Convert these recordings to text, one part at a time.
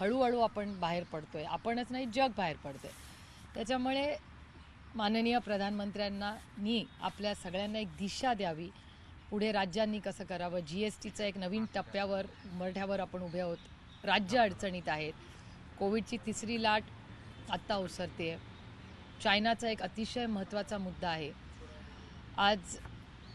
हळूहळू आपण बाहेर पडतोय, आपणच नाही जग बाहेर पडतंय. त्याच्यामुळे माननीय प्रधानमंत्र्यांना आपल्या सगळ्यांना एक दिशा द्यावी, पुढे राज्यांनी कसं करावं. GSTचं एक नवीन टप्प्यावर उंबरठ्यावर आपण उभे आहोत. राज्य अडचणीत आहेत. कोविडची तिसरी लाट आत्ता ओसरते. चायनाचा एक अतिशय महत्त्वाचा मुद्दा आहे. आज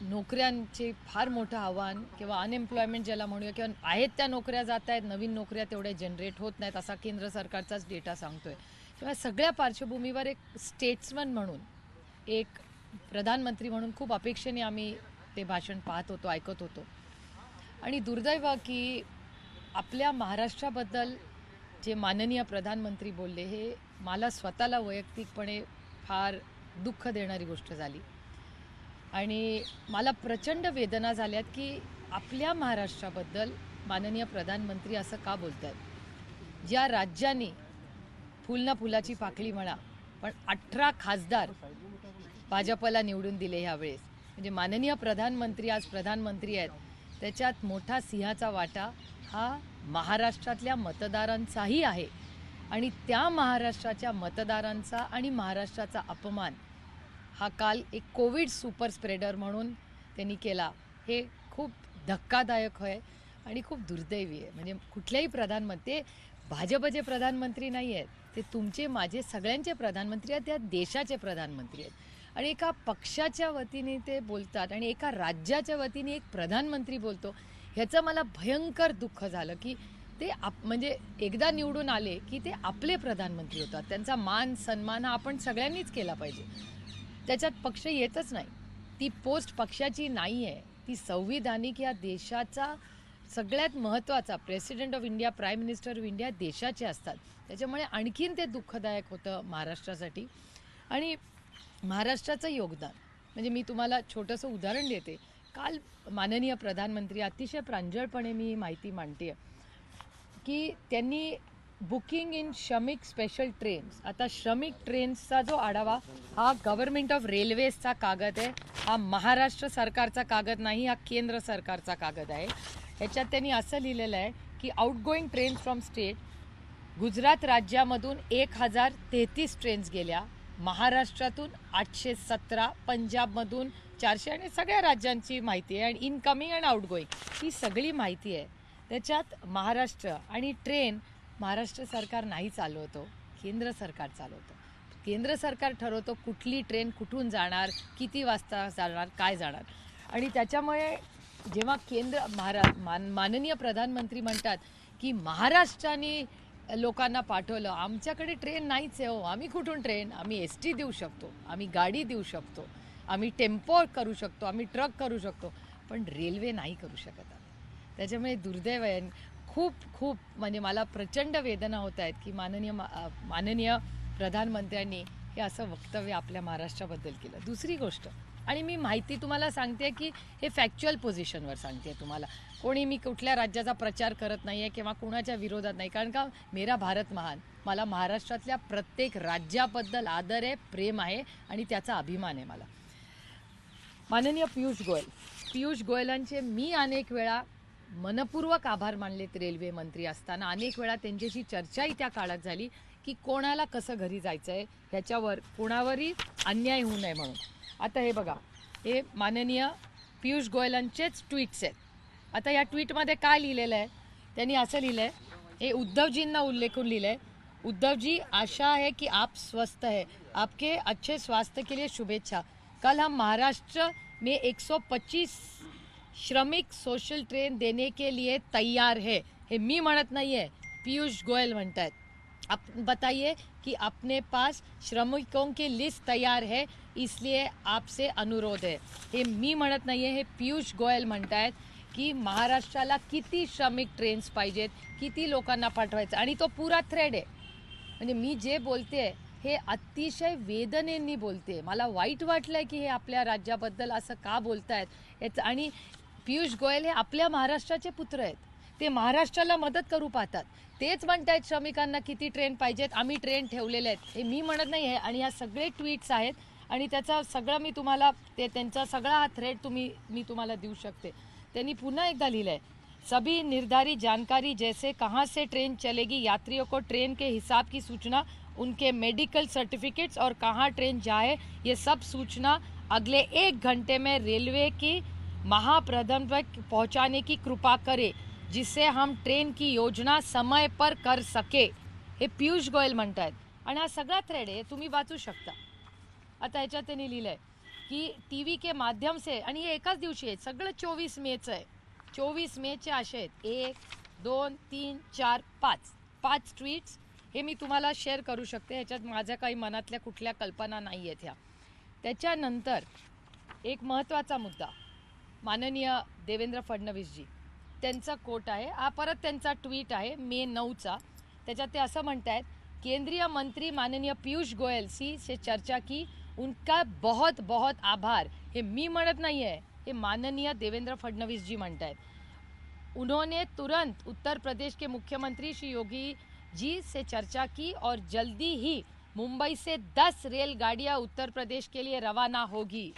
नोकऱ्यांचे फार मोठं आव्हान किंवा अनएम्प्लॉयमेंट ज्याला म्हणूया, किंवा आहेत त्या नोकऱ्या जात आहेत, नवीन नोकऱ्या तेवढ्या जनरेट होत नाहीत असा केंद्र सरकारचाच डेटा सांगतोय. तेव्हा सगळ्या पार्श्वभूमीवर एक स्टेट्समन म्हणून, एक प्रधानमंत्री म्हणून खूप अपेक्षेने आम्ही ते भाषण पाहत होतो, ऐकत होतो. आणि दुर्दैव की आपल्या महाराष्ट्राबद्दल जे माननीय प्रधानमंत्री बोलले, हे मला स्वतःला वैयक्तिकपणे फार दुःख देणारी गोष्ट झाली. आणि मला प्रचंड वेदना झाल्यात की आपल्या महाराष्ट्राबद्दल माननीय प्रधानमंत्री असं का बोलत आहेत. ज्या राज्यांनी फुल ना फुलाची पाकळी म्हणा, पण 18 खासदार भाजपला निवडून दिले ह्यावेळेस, म्हणजे माननीय प्रधानमंत्री आज प्रधानमंत्री आहेत, त्याच्यात मोठा सिंहाचा वाटा हा महाराष्ट्रातल्या मतदारांचाही आहे. आणि त्या महाराष्ट्राच्या मतदारांचा आणि महाराष्ट्राचा अपमान हा काल एक कोविड सुपर स्प्रेडर म्हणून त्यांनी केला. हे खूप धक्कादायक आहे आणि खूप दुर्दैवी आहे. म्हणजे कुठल्याही प्रधानमंत्री, भाजपचे प्रधानमंत्री नाही आहेत, ते तुमचे माझे सगळ्यांचे प्रधानमंत्री आहेत, त्या देशाचे प्रधानमंत्री आहेत. आणि एका पक्षाच्या वतीने ते बोलतात आणि एका राज्याच्या वतीने एक प्रधानमंत्री बोलतो, ह्याचं मला भयंकर दुःख झालं की ते म्हणजे एकदा निवडून आले की ते आपले प्रधानमंत्री होतात. त्यांचा मान सन्मान हा आपण सगळ्यांनीच केला पाहिजे. त्याच्यात पक्ष येतच नाही. ती पोस्ट पक्षाची नाही आहे, ती संविधानिक या देशाचा सगळ्यात महत्त्वाचा president of India, prime minister of India देशाचे असतात. त्याच्यामुळे आणखीन ते दुःखदायक होतं महाराष्ट्रासाठी. आणि महाराष्ट्राचं योगदान म्हणजे मी तुम्हाला छोटंसं उदाहरण देते. काल माननीय प्रधानमंत्री अतिशय प्रांजळपणे मी माहिती मांडते की त्यांनी बुकिंग इन श्रमिक स्पेशल ट्रेन्स, आता श्रमिक ट्रेन्सचा जो आढावा हा गव्हर्नमेंट ऑफ रेल्वेजचा कागद आहे, हा महाराष्ट्र सरकारचा कागद नाही, हा केंद्र सरकारचा कागद आहे. ह्याच्यात त्यांनी असं लिहिलेलं आहे की outgoing trains from state, Gujarat राज्यामधून 1033 ट्रेन्स गेल्या, महाराष्ट्रातून 817, पंजाबमधून 400 आणि सगळ्या राज्यांची माहिती आहे. आणि इनकमिंग अँड आउटगोईंग ही सगळी माहिती आहे. त्याच्यात महाराष्ट्र आणि ट्रेन महाराष्ट्र सरकार नाही चालवतो, केंद्र सरकार चालवतं. केंद्र सरकार ठरवतो कुठली ट्रेन कुठून जाणार, किती वाजता जाणार, काय जाणार. आणि त्याच्यामुळे जेव्हा माननीय प्रधानमंत्री म्हणतात की महाराष्ट्राने लोकांना पाठवलं, आमच्याकडे ट्रेन नाहीच आहे हो, आम्ही कुठून ट्रेन, आम्ही ST देऊ शकतो, आम्ही गाडी देऊ शकतो, आम्ही टेम्पो करू शकतो, आम्ही ट्रक करू शकतो, पण रेल्वे नाही करू शकत. त्याच्यामुळे दुर्दैव आहे. खूप खूप म्हणजे मला प्रचंड वेदना होत आहेत की माननीय प्रधानमंत्र्यांनी हे असं वक्तव्य आपल्या महाराष्ट्राबद्दल केलं. दुसरी गोष्ट, आणि मी माहिती तुम्हाला सांगते की हे फॅक्च्युअल पोझिशनवर सांगते तुम्हाला, कोणी मी कुठल्या राज्याचा प्रचार करत नाही आहे किंवा कोणाच्या विरोधात नाही. कारण का मेरा भारत महान, मला महाराष्ट्रातल्या प्रत्येक राज्याबद्दल आदर आहे, प्रेम आहे आणि त्याचा अभिमान आहे मला. माननीय पियुष गोयलांचे मी अनेक वेळा मनपूर्वक आभार मानलेत. रेल्वे मंत्री असताना अनेक वेळा त्यांच्याशी चर्चाही त्या काळात झाली की कोणाला कसं घरी जायचं आहे, ह्याच्यावर कोणावरही अन्याय होऊ नये म्हणून. आता हे बघा, हे माननीय पियुष गोयलांचेच ट्विट्स आहेत. आता या ट्विटमध्ये काय लिहिलेलं आहे, त्यांनी असं लिहिलं आहे, हे उद्धवजींना उल्लेखून लिहिलं आहे, उद्धवजी आशा है कि आप स्वस्थ है, आपके अच्छे स्वास्थ्य के लिए शुभेच्छा. कल हम महाराष्ट्र में 125 श्रमिक सोशल ट्रेन देने के लिए तैयार है. हे मी म्हणत नाही आहे, पीयूष गोयल म्हणतात. आप बताइए कि अपने पास श्रमिकों की लिस्ट तैयार है, इसलिए आपसे अनुरोध है. हे मी म्हणत नाही आहे, हे पीयूष गोयल म्हणतात की महाराष्ट्राला किती श्रमिक ट्रेन्स पाहिजेत, किती लोकांना पाठवायचं. आणि तो पुरा थ्रेड आहे. म्हणजे मी जे बोलते हे अतिशय वेदनेने बोलते. मला वाईट वाटलं की हे आपल्या राज्याबद्दल असं का बोलतायत याचं. आणि पियुष गोयल हे आपल्या महाराष्ट्राचे पुत्र आहेत, ते महाराष्ट्राला मदत करू पाहतात. तेच म्हणतायत श्रमिकांना किती ट्रेन पाहिजेत, आम्ही ट्रेन ठेवलेले आहेत. हे मी म्हणत नाही आहे. आणि ह्या सगळे ट्विट्स आहेत आणि त्याचा सगळं मी तुम्हाला त्यांचा सगळा हा थ्रेड मी तुम्हाला देऊ शकते. त्यांनी पुन्हा एकदा लिहिलं आहे, सभी निर्धारित जानकारी जैसे कहाँ से ट्रेन चलेगी, यात्रियों को ट्रेन के हिसाब की सूचना, उनके मेडिकल सर्टिफिकेट्स और कहाँ ट्रेन जाए, ये सब सूचना अगले 1 घंटे में रेल्वे की महाप्रबंधक तक पहुँचाने की कृपा करे, जिससे हम ट्रेन की योजना समय पर कर सके, हे पियुष गोयल म्हणतात. आणि हा सगळा थ्रेड आहे, तुम्ही वाचू शकता. आता ह्याच्यात त्यांनी लिहिलं आहे की TV के माध्यम से, आणि हे एकाच दिवशी आहे, सगळं 24 मेचं आहे. 24 मेचे असे आहेत 1, 2, 3, 4, 5 ट्विट्स. हे मी तुम्हाला शेअर करू शकते. ह्याच्यात माझ्या काही मनातल्या कुठल्या कल्पना नाही आहेत ह्या. त्याच्यानंतर एक महत्त्वाचा मुद्दा, माननीय देवेंद्र फडणवीसजी त्यांचा कोट आहे हा, परत त्यांचा ट्वीट आहे मे 9चा. त्याच्यात ते असं म्हणतात, केंद्रीय मंत्री माननीय पीयूष गोयल से चर्चा की, उनका बहुत बहुत आभार. हे मी म्हणत नाही आहे, हे माननीय देवेंद्र फडणवीस जी म्हणतात. उन्होंने तुरंत उत्तर प्रदेश के मुख्यमंत्री श्री योगी जी से चर्चा की और जल्दी ही मुंबई से 10 रेलगाड़ियां उत्तर प्रदेश के लिए रवाना होगी.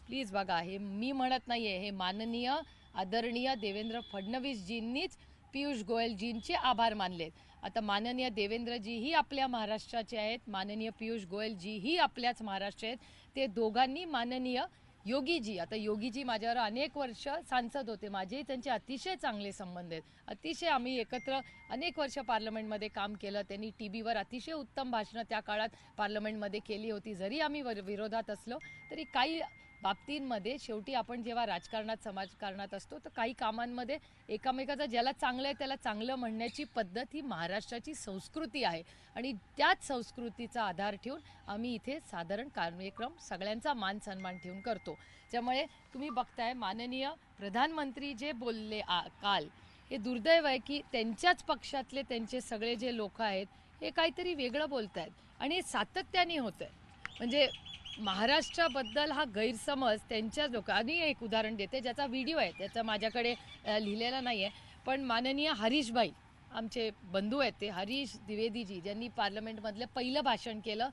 प्लीज बघा, हे मी म्हणत नाही आहे, हे माननीय आदरणीय देवेंद्र फडणवीसजींनीच पियुष गोयलजींचे आभार मानलेत. आता माननीय देवेंद्रजीही आपल्या महाराष्ट्राचे आहेत, माननीय पियुष गोयलजीही आपल्याच महाराष्ट्र आहेत. ते दोघांनी माननीय योगीजी, आता योगीजी माझ्यावर अनेक वर्ष सांसद होते, माझेही त्यांचे अतिशय चांगले संबंध आहेत. अतिशय आम्ही एकत्र अनेक वर्ष पार्लमेंटमध्ये काम केलं. त्यांनी TVवर अतिशय उत्तम भाषणं त्या काळात पार्लमेंटमध्ये केली होती. जरी आम्ही विरोधात असलो तरी काही बाबतींमध्ये शेवटी आपण जेव्हा राजकारणात समाजकारणात असतो तर काही कामांमध्ये एकामेकाचं ज्याला चांगलं आहे त्याला चांगलं म्हणण्याची पद्धत ही महाराष्ट्राची संस्कृती आहे. आणि त्याच संस्कृतीचा आधार ठेवून आम्ही इथे साधारण कार्यक्रम सगळ्यांचा मान सन्मान ठेवून करतो. त्यामुळे तुम्ही बघताय माननीय प्रधानमंत्री जे बोलले काल, हे दुर्दैव आहे की त्यांच्याच पक्षातले त्यांचे सगळे जे लोक आहेत हे काहीतरी वेगळं बोलत आहेत आणि हे सातत्याने होत आहे. म्हणजे महाराष्ट्राबद्दल हा गैरसमज त्यांच्याच लोकांनी. एक उदाहरण देते ज्याचा व्हिडिओ आहे, त्याचा माझ्याकडे लिहिलेला नाही आहे, पण माननीय हरीशभाई आमचे बंधू आहेत, ते हरीश द्विवेदीजी ज्यांनी पार्लमेंटमधलं पहिलं भाषण केलं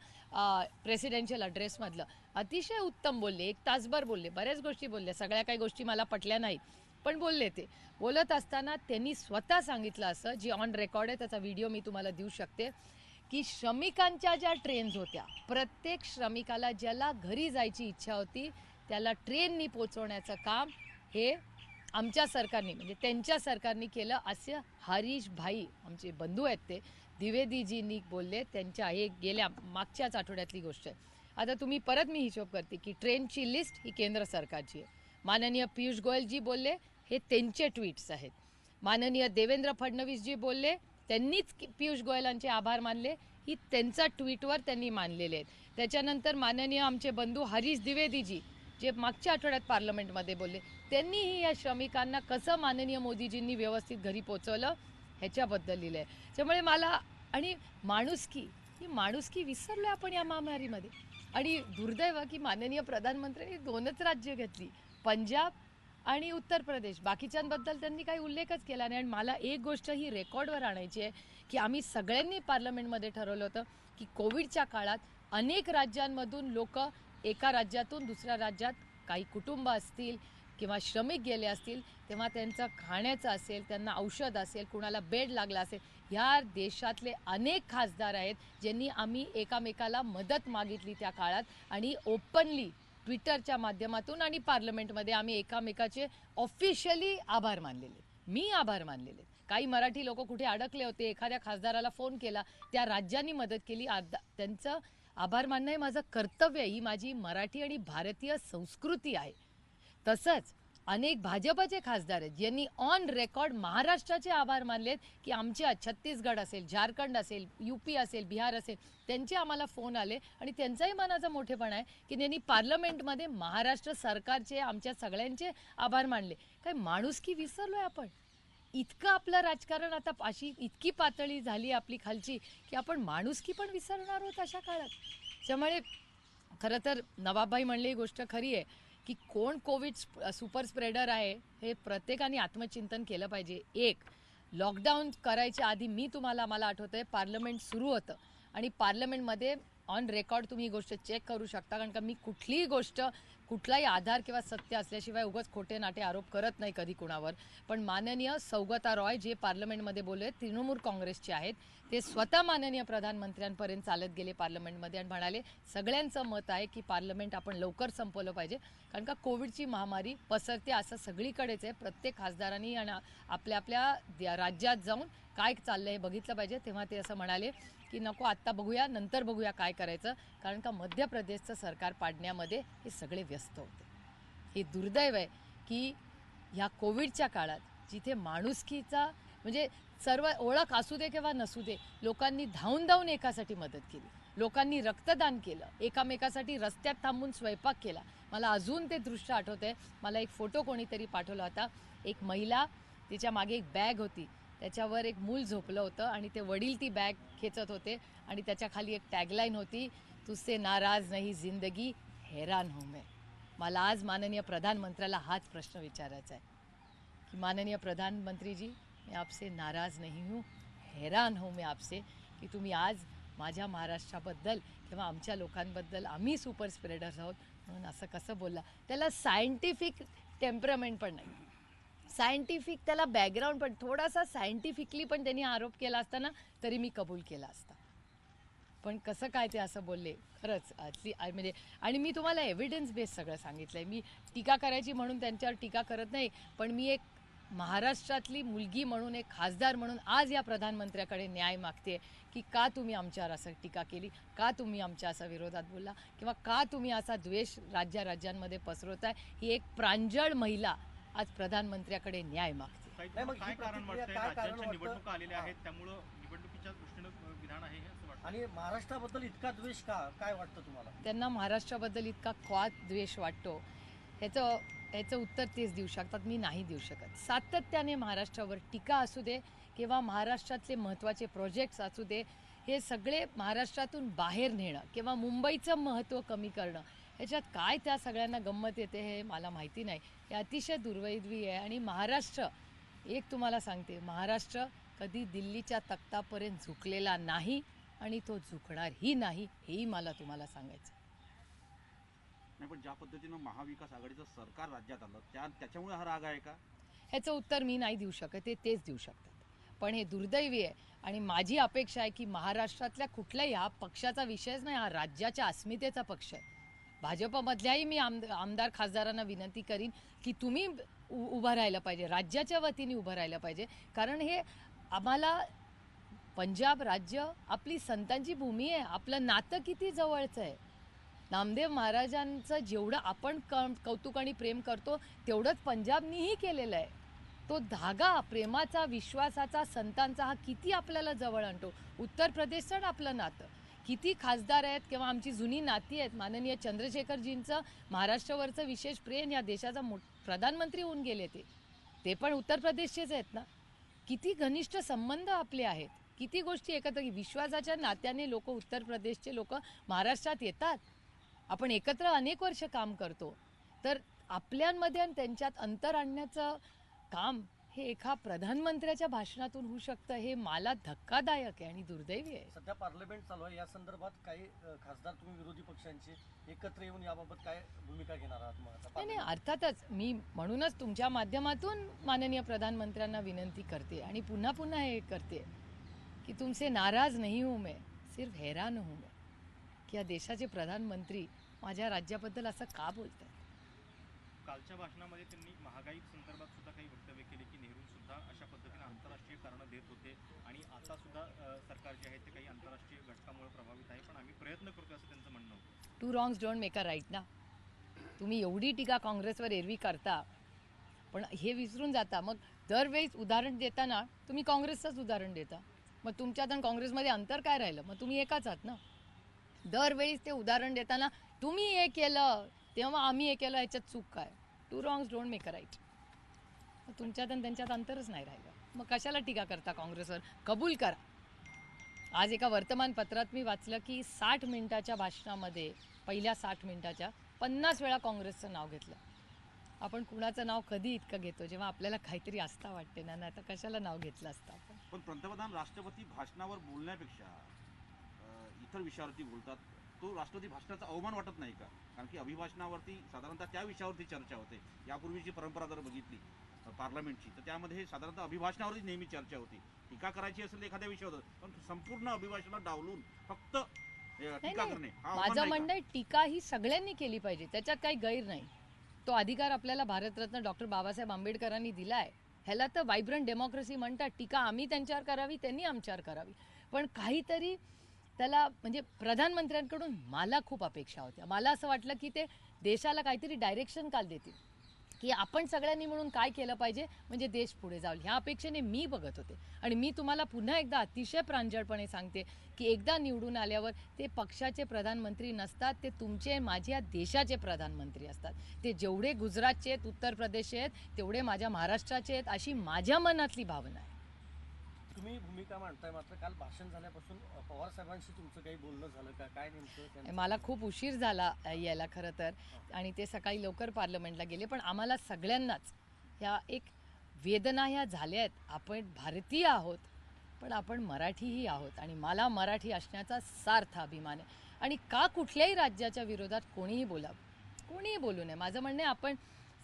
प्रेसिडेन्शियल ॲड्रेसमधलं, अतिशय उत्तम बोलले. 1 तासभर बोलले, बऱ्याच गोष्टी बोलल्या, सगळ्या काही गोष्टी मला पटल्या नाहीत पण बोलले. ते बोलत असताना त्यांनी स्वतः सांगितलं असं, जी ऑन रेकॉर्ड आहे, त्याचा व्हिडिओ मी तुम्हाला देऊ शकते, की श्रमिकांच्या ज्या ट्रेन्स होत्या, प्रत्येक श्रमिकाला ज्याला घरी जायची इच्छा होती त्याला ट्रेननी पोचवण्याचं काम हे आमच्या सरकारने, म्हणजे त्यांच्या सरकारने केलं, असं हरीश भाई आमचे बंधू आहेत ते द्विवेदीजींनी बोलले. त्यांच्या हे गेल्या मागच्याच आठवड्यातली गोष्ट आहे. आता तुम्ही परत मी हिशोब करते की ट्रेनची लिस्ट ही केंद्र सरकारची आहे. माननीय पियुष गोयलजी बोलले, हे त्यांचे ट्विट्स आहेत. माननीय देवेंद्र फडणवीसजी बोलले, त्यांनीच पियुष गोयलांचे आभार मानले, ही त्यांचा ट्विटवर त्यांनी मानलेले आहेत. त्याच्यानंतर माननीय आमचे बंधू हरीश द्विवेदीजी जे मागच्या आठवड्यात पार्लमेंटमध्ये बोलले, त्यांनीही या श्रमिकांना कसं माननीय मोदीजींनी व्यवस्थित घरी पोचवलं ह्याच्याबद्दल लिहिलं आहे. त्यामुळे मला, आणि ही माणुसकी विसरलो आपण या महामारीमध्ये. आणि दुर्दैव की माननीय प्रधानमंत्र्यांनी 2च राज्य घेतली, पंजाब आणि उत्तर प्रदेश, बाकीच्यांबद्दल त्यांनी काही उल्लेखच केला नाही. आणि मला एक गोष्ट ही रेकॉर्डवर आणायची आहे की आम्ही सगळ्यांनी पार्लमेंटमध्ये ठरवलं होतं की कोविडच्या काळात अनेक राज्यांमधून लोक एका राज्यातून दुसऱ्या राज्यात, काही कुटुंब असतील किंवा श्रमिक गेले असतील, तेव्हा त्यांचं खाण्याचं असेल, त्यांना औषध असेल, कुणाला बेड लागला असेल, ह्या देशातले अनेक खासदार आहेत ज्यांनी आम्ही एकामेकाला मदत मागितली त्या काळात, आणि ओपनली ट्विटरच्या माध्यमातून आणि पार्लमेंटमध्ये आम्ही एकामेकाचे ऑफिशियली आभार मानलेले. मी आभार मानलेले. काही मराठी लोक कुठे अडकले होते, एखाद्या खासदाराला फोन केला, त्या राज्यांनी मदत केली, त्यांचं आभार मानणं हे माझं कर्तव्य आहे. ही माझी मराठी आणि भारतीय संस्कृती आहे. तसंच अनेक भाजपचे खासदार आहेत ज्यांनी ऑन रेकॉर्ड महाराष्ट्राचे आभार मानलेत की आमच्या छत्तीसगड असेल, झारखंड असेल, UP असेल, बिहार असेल, त्यांचे आम्हाला फोन आले आणि त्यांचाही मनाचा मोठेपणा आहे की त्यांनी पार्लमेंटमध्ये महाराष्ट्र सरकारचे, आमच्या सगळ्यांचे आभार मानले. काय माणुसकी विसरलोय आपण? इतकं आपलं राजकारण आता अशी इतकी पातळी झाली आपली खालची की आपण माणुसकी पण विसरणार आहोत अशा काळात. त्यामुळे खरं तर नवाबभाई म्हणली ही गोष्ट खरी आहे की कोण कोविड सुपर स्प्रेडर आहे हे प्रत्येकाने आत्मचिंतन केलं पाहिजे. एक, लॉकडाऊन करायच्या आधी मला आठवतंय पार्लमेंट सुरू होतं आणि पार्लमेंटमध्ये ऑन रेकॉर्ड तुम्ही ही गोष्ट चेक करू शकता, कारण का मी कुठलीही गोष्ट कुठलाही आधार किंवा सत्य असल्याशिवाय उगाच खोटे नाटे आरोप करत नाही कधी कुणावर. पण माननीय सौगता रॉय जे पार्लमेंटमध्ये बोलले, तृणमूल काँग्रेसचे आहेत, ते स्वतः माननीय प्रधानमंत्र्यांपर्यंत चालत गेले पार्लमेंटमध्ये आणि म्हणाले सगळ्यांचं मत आहे की पार्लमेंट आपण लवकर संपवलं पाहिजे, कारण का कोविडची महामारी पसरते असं सगळीकडेच आहे. प्रत्येक खासदारांनी आणि आपल्या आपल्या राज्यात जाऊन काय चाललं हे बघितलं पाहिजे. तेव्हा ते असं म्हणाले की नको आत्ता बघूया, नंतर बघूया काय करायचं, कारण का मध्य प्रदेशचं सरकार पाडण्यामध्ये हे सगळे व्यस्त होते. हे दुर्दैव आहे की ह्या कोविडच्या काळात जिथे माणुसकीचा म्हणजे सर्व ओळख असू दे किंवा नसू दे, लोकांनी धावून धावून एकासाठी मदत केली, लोकांनी रक्तदान केलं, एकामेकासाठी रस्त्यात थांबून स्वयंपाक केला. मला अजून ते दृश्य आठवतंय. मला एक फोटो कोणीतरी पाठवला होता. एक महिला, तिच्या मागे एक बॅग होती, त्याच्यावर एक मूल झोपलं होतं आणि ते वडील ती बॅग खेचत होते आणि त्याच्या खाली एक टॅगलाईन होती, तुझसे नाराज नहीं जिंदगी हैरान हूँ मैं. मला आज माननीय प्रधानमंत्र्याला हाच प्रश्न विचारायचा आहे की माननीय प्रधानमंत्री जी, मैं आपसे नाराज नहीं हूँ, हैरान हूँ मैं आपसे की तुम्ही आज माझ्या महाराष्ट्राबद्दल किंवा आमच्या लोकांबद्दल, आम्ही सुपर स्प्रेडर्स आहोत म्हणून असं कसं बोलला. त्याला सायंटिफिक टेम्परामेंट पण नाही, सायंटिफिक त्याला बॅकग्राऊंड पण, थोडासा सायंटिफिकली पण त्यांनी आरोप केला असताना तरी मी कबूल केला असता. पण कसं काय ते असं बोलले, खरंच म्हणजे. आणि मी तुम्हाला एव्हिडन्स बेस सगळं सांगितलं आहे. मी टीका करायची म्हणून त्यांच्यावर टीका करत नाही, पण मी एक महाराष्ट्रातली मुलगी म्हणून, एक खासदार म्हणून आज या प्रधानमंत्र्याकडे न्याय मागते की का तुम्ही आमच्यावर असं टीका केली, का तुम्ही आमच्या असा विरोधात बोलला, किंवा का तुम्ही असा द्वेष राज्यांमध्ये पसरवताय. ही एक प्रांजळ महिला आज प्रधानमंत्र्याकडे न्याय मागते. काय कारण वाटतंय? राज्याच्या निवडणुका आलेल्या आहेत, त्यामुळे निवडणुकीच्या दृष्टीनं विधान आहे हे असं वाटतं. आणि महाराष्ट्राबद्दल इतका द्वेष का, काय वाटतं तुम्हाला? त्यांना महाराष्ट्राबद्दल इतका का द्वेष वाटतो ह्याचं उत्तर तेच देऊ शकतात, मी नाही देऊ शकत. सातत्याने महाराष्ट्रावर टीका असू दे किंवा महाराष्ट्रातले महत्त्वाचे प्रोजेक्ट्स असू दे, हे सगळे महाराष्ट्रातून बाहेर नेणं किंवा मुंबईचं महत्त्व कमी करणं, ह्याच्यात काय त्या सगळ्यांना गंमत येते हे मला माहिती नाही. हे अतिशय दुर्दैवी आहे. आणि महाराष्ट्र, एक तुम्हाला सांगते, महाराष्ट्र कधी दिल्लीच्या तख्तापर्यंत झुकलेला नाही आणि तो झुकणारही नाही, हेही मला तुम्हाला सांगायचं. नाही, पण ज्या पद्धतीनं महाविकास आघाडीचं सरकार राज्यात आलं त्याच्यामुळे हा राग आहे का? ह्याचं उत्तर मी नाही देऊ शकत, ते तेच देऊ शकतात. पण हे दुर्दैवी आहे आणि माझी अपेक्षा आहे की महाराष्ट्रातल्या कुठल्याही, हा पक्षाचा विषयच नाही, हा राज्याच्या अस्मितेचा पक्ष आहे. भाजपमधल्याही मी आमदार खासदारांना विनंती करीन की तुम्ही उभं राहिलं पाहिजे, राज्याच्या वतीने उभं राहिलं पाहिजे, कारण हे आम्हाला पंजाब राज्य आपली संतांची भूमी आहे, आपलं नातं किती जवळचं आहे. नामदेव महाराजांचं जेवढं आपण कौतुक आणि प्रेम करतो तेवढंच पंजाबनीही केलेलं आहे. तो धागा प्रेमाचा, विश्वासाचा, संतांचा हा किती आपल्याला जवळ आणतो. उत्तर प्रदेशचं आपलं नातं, किती खासदार आहेत किंवा आमची जुनी नाती आहेत. माननीय चंद्रशेखरजींचं महाराष्ट्रावरचं विशेष प्रेम, या देशाचा प्रधानमंत्री होऊन गेले, ते पण उत्तर प्रदेशचेच आहेत ना. किती घनिष्ठ संबंध आपले आहेत, किती गोष्टी एकत्र, विश्वासाच्या नात्याने लोक, उत्तर प्रदेशचे लोक महाराष्ट्रात येतात. आपण एकत्र अनेक वर्ष काम करतो, तर आपल्यांमध्ये आणि त्यांच्यात अंतर आणण्याचं काम हे एका प्रधानमंत्र्याच्या भाषणातून होऊ शकतं, हे मला धक्कादायक आहे आणि दुर्दैवी आहे. सध्या पार्लमेंट चालू आहे, या संदर्भात काही खासदार तुम्ही विरोधी पक्षांचे एकत्र येऊन याबाबत काय भूमिका घेणार आहात? नाही, अर्थातच मी म्हणूनच तुमच्या माध्यमातून माननीय प्रधानमंत्र्यांना विनंती करते आणि पुन्हा पुन्हा हे करते की तुमसे नाराज नहीं हूँ मैं, सिर्फ हैरान हूँ मैं की या देशाचे प्रधानमंत्री माझ्या राज्याबद्दल असं का बोलतात. कालच्या भाषणामध्ये त्यांनी महागाई संदर्भात सुद्धा काही वक्तव्य केले की नेहरू सुद्धा अशा पद्धतीने आंतरराष्ट्रीय कारणं देत होते आणि आता सुद्धा सरकार जे आहे ते काही आंतरराष्ट्रीय घटकामुळे प्रभावित आहे, पण आम्ही प्रयत्न करतो असं त्यांचं म्हणणं होतं. 2 wrongs don't make a right ना. तुम्ही एवढी टीका काँग्रेसवर एरवी करता, पण हे विसरून जाता. मग दरवेळीच उदाहरण देताना तुम्ही काँग्रेसचंच उदाहरण देता. मग तुमच्यात आणि काँग्रेसमध्ये अंतर काय राहिलं? मग तुम्ही एकाच आहात ना. दरवेळीच ते उदाहरण देताना तुम्ही हे केलं तेव्हा आम्ही हे केलं, ह्याच्यात चूक काय? 2 wrongs don't make a right. तुमच्यात आणि त्यांच्यात अंतरच नाही राहिलं, मग कशाला टीका करता काँग्रेसवर? कबूल करा. आज एका वर्तमानपत्रात मी वाचलं की 60 मिनिटाच्या भाषणामध्ये, पहिल्या 60 मिनिटाच्या 50 वेळा काँग्रेसचं नाव घेतलं. आपण कुणाचं नाव कधी इतकं घेतो जेव्हा आपल्याला काहीतरी आस्था वाटते ना, नाही तर कशाला नाव घेतलं असतं आपण. पण पंतप्रधान राष्ट्रपती भाषणावर बोलण्यापेक्षा इतर विषयावरती बोलतात, तो राष्ट्रपती भाषणाचा अवमान वाटत नाही का? कारण की अभिभाषणावरती साधारणतः त्या विषयावरती चर्चा होते. यापूर्वीची परंपरा जर बघितली पार्लमेंटची तर त्यामध्ये साधारणतः अभिभाषणावरच नेहमी चर्चा होती. टीका करायची असेल तर एखाद्या विषयावर, पण संपूर्ण अभिभाषणाला डावलून फक्त टीका करणे हा अवमान माझं नाही म्हणणं का? आहे टीका ही सगळ्यांनी केली पाहिजे, त्याच्यात काही गैर नाही. तो अधिकार आपल्याला भारतरत्न डॉक्टर बाबासाहेब आंबेडकरांनी दिला आहे. ह्याला तर वायब्रंट डेमोक्रेसी म्हणतात. टीका आम्ही त्यांच्यावर करावी, त्यांनी आमच्यावर करावी, पण काहीतरी त्याला म्हणजे प्रधानमंत्र्यांकडून मला खूप अपेक्षा होत्या. मला असं वाटलं की ते देशाला काहीतरी डायरेक्शन काल देतील, की आपण सगळ्यांनी म्हणून काय केलं पाहिजे म्हणजे देश पुढे जाईल. ह्या अपेक्षेने मी बघत होते. आणि मी तुम्हाला पुन्हा एकदा अतिशय प्रांजळपणे सांगते की एकदा निवडून आल्यावर ते पक्षाचे प्रधानमंत्री नसतात, ते तुमचे माझ्या देशाचे प्रधानमंत्री असतात. ते जेवढे गुजरातचे आहेत, उत्तर प्रदेशचे आहेत, तेवढे माझ्या महाराष्ट्राचे आहेत, अशी माझ्या मनातली भावना आहे. तुम्ही भूमिका मांडताय, मात्र काल भाषण झाल्यापासून पवार साहेबांशी तुमचं काही बोलणं झालं का? काय नेमकं त्यांचं? मला खूप उशीर झाला यायला खरं तर, आणि ते सकाळी लवकर पार्लमेंटला गेले. पण आम्हाला सगळ्यांनाच ह्या एक वेदना ह्या झाल्या आहेत. आपण भारतीय आहोत, पण आपण मराठीही आहोत, आणि मला मराठी असण्याचा सार्थ अभिमान आहे. आणि का कुठल्याही राज्याच्या विरोधात कोणीही कोणीही बोलू नये. माझं म्हणणं आहे आपण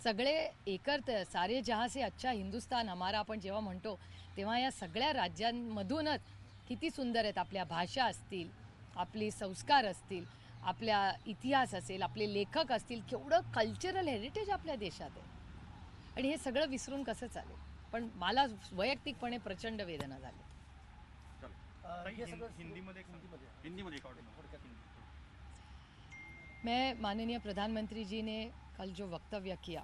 सगळे सारे जहाँ से अच्छा हिंदुस्तान हमारा आपण जेव्हा म्हणतो, तेव्हा या सगळ्या राज्यांमधूनच किती सुंदर आहेत. आपल्या भाषा असतील, आपले संस्कार असतील, आपल्या इतिहास असेल, आपले लेखक असतील, केवढं कल्चरल हेरिटेज आपल्या देशात आहे. आणि हे सगळं विसरून कसं चालेल. पण मला वैयक्तिकपणे प्रचंड वेदना झाली. हे सगळं हिंदीमध्ये हिंदीमध्ये थोडक्यात. मैं माननीय प्रधानमंत्री जी ने कल जो वक्तव्य किया,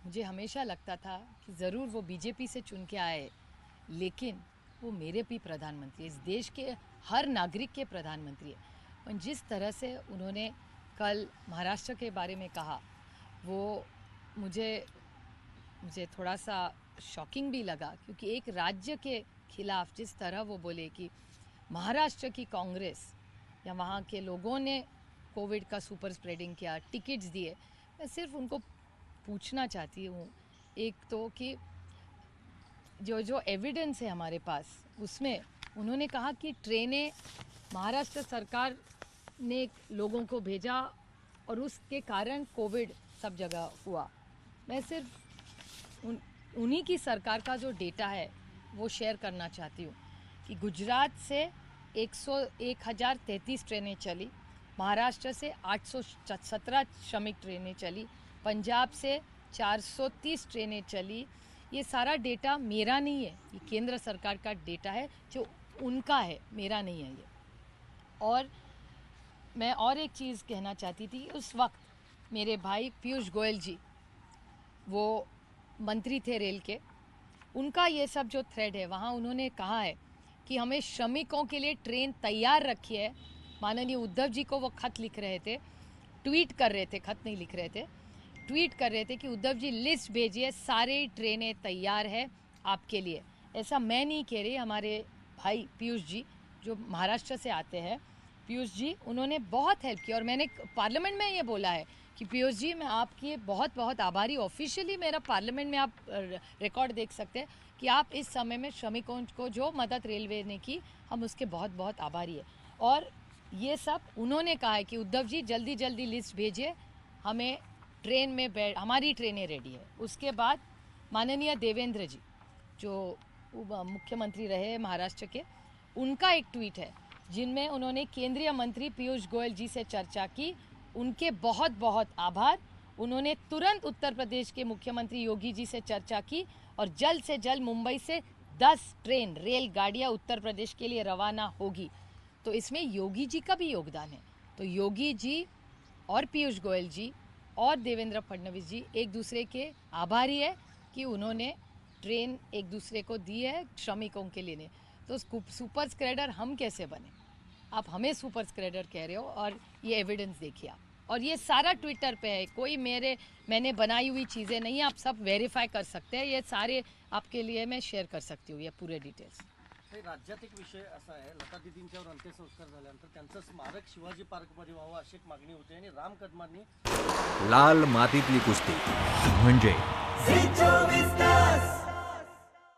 मुझे हमेशा लगता था कि ज़रूर वो बीजेपी से चुन के आए, लेकिन वो मेरे भी प्रधानमंत्री, इस देश के हर नागरिक के प्रधानमंत्री है. और जिस तरह से उन्होंने कल महाराष्ट्र के बारे में कहा, वो मुझे थोड़ा सा शॉकिंग भी लगा, क्योंकि एक राज्य के खिलाफ जिस तरह वो बोले कि महाराष्ट्र की कांग्रेस या वहाँ के लोगों ने कोविड का सुपर स्प्रेडिंग किया, टिकट्स दिए. मैं सिर्फ उनको पूछना चाहती हूँ, एक तो कि जो एविडेंस है हमारे पास, उसमें उन्होंने कहा कि ट्रेनें महाराष्ट्र सरकार ने लोगों को भेजा और उसके कारण कोविड सब जगह हुआ. मैं सिर्फ उन्हीं की सरकार का जो डेटा है वो शेयर करना चाहती हूँ कि गुजरात से 1033 ट्रेनें चली, महाराष्ट्र से 817 श्रमिक ट्रेनें चली, पंजाब से 430 ट्रेनें चली. ये सारा डेटा मेरा नहीं है, ये केंद्र सरकार का डेटा है, जो उनका है, मेरा नहीं है ये. और मैं और एक चीज़ कहना चाहती थी. उस वक्त मेरे भाई पीयूष गोयल जी, वो मंत्री थे रेल के, उनका ये सब जो थ्रेड है, वहाँ उन्होंने कहा है कि हमें श्रमिकों के लिए ट्रेन तैयार रखी है. माननीय उद्धव जी को वो खत लिख रहे थे, ट्वीट कर रहे थे, खत नहीं लिख रहे थे, ट्वीट कर रहे थे कि उद्धव जी लिस्ट भेजिए, सारी ट्रेनें तैयार है आपके लिए. ऐसा मैं नहीं कह रही, हमारे भाई पीयूष जी जो महाराष्ट्र से आते हैं, पीयूष जी उन्होंने बहुत हेल्प की. और मैंने पार्लियामेंट में ये बोला है कि पीयूष जी मैं आपकी बहुत बहुत आभारी. ऑफिशियली मेरा पार्लियामेंट में आप रिकॉर्ड देख सकते हैं कि आप इस समय में श्रमिकों को जो मदद रेलवे ने की, हम उसके बहुत बहुत आभारी है. और ये सब उन्होंने कहा है कि उद्धव जी जल्दी जल्दी लिस्ट भेजिए, हमें ट्रेन में हमारी ट्रेनें रेडी है. उसके बाद माननीय देवेंद्र जी जो मुख्यमंत्री रहे महाराष्ट्र के, उनका एक ट्वीट है जिनमें उन्होंने केंद्रीय मंत्री पीयूष गोयल जी से चर्चा की. उनके बहुत बहुत आभार. उन्होंने तुरंत उत्तर प्रदेश के मुख्यमंत्री योगी जी से चर्चा की और जल्द से जल्द मुंबई से 10 ट्रेन रेलगाड़ियाँ उत्तर प्रदेश के लिए रवाना होगी. तो इसमें योगी जी का भी योगदान है. तो योगी जी और पीयूष गोयल जी और देवेंद्र फडणवीस जी एक दूसरे के आभारी है कि उन्होंने ट्रेन एक दूसरे को दी है श्रमिकों के लिए. तो सुपर स्प्रेडर हम कैसे बने? आप हमें सुपर स्प्रेडर कह रहे हो, और ये एविडेंस देखिए आप. और ये सारा ट्विटर पे है, कोई मैंने बनाई हुई चीज़ें नहीं है. आप सब वेरीफाई कर सकते हैं. ये सारे आपके लिए मैं शेअर कर सकती हूँ, ये पूरे डिटेल्स. राज्यात एक विषय असा आहे, लता दीदींच्यावर अंत्यसंस्कार झाल्यानंतर त्यांचं स्मारक शिवाजी पार्कमध्ये व्हावं अशी एक मागणी होती. आणि राम कदमांनी लाल मातीतली कुस्ती म्हणजे